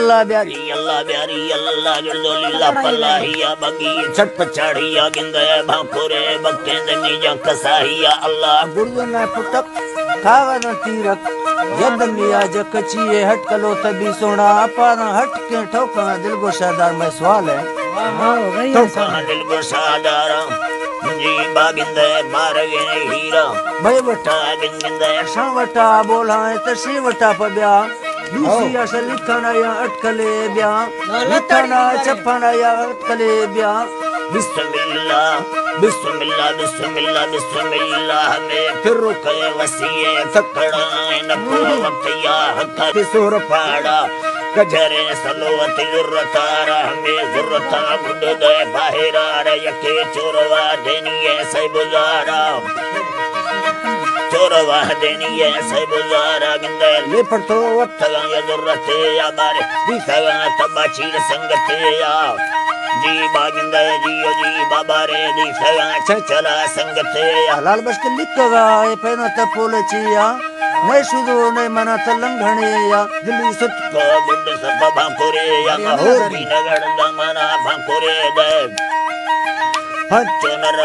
अल्लाह ब्यारी अल्लाह गिरदोलीला पल्लाहिया बगी छट पछाड़िया गिंदे भापुरे बक्के दमी जा कसाहिया अल्लाह गुरु न पुटक खावन तीरक जद मिया जकचिए हटकलो तभी सोना पाना हट के ठोका दिल को शादार में सवाल है ठोका दिल को शादार जी बागिंदे बारगे हीरा भाई बटा गिंदे शावटा बोला है तसी वटा पब्या दूसरी असल लिखना या अटकले ब्या लिखना छपना या अटकले ब्या बिस्मिल्लाह बिस्मिल्लाह बिस्मिल्लाह बिस्मिल्लाह में फिर रुके वसीए थकड़ा न को वक्तिया हक सुर पाड़ा गजरे सलोवत जुर्रतारा में जुर्रता गुड दे बाहिरा यके चोरवा देनिए सही बुजारा चोरवा देनिए सही बुजारा गिंदे ले पड़तो वक्त या जुर्रते या बारे दिखा तबाची संगते या जी बागिंदे जियो जी बाबा रे दिखा चला संगते लाल बस के लिखगा ए पेना त पोलचिया नहीं शुरू नहीं मना त लंघणे या दिल्ली सत को गुड सब भांपुरे या हो भी नगड़ दमना भांपुरे दे हचनर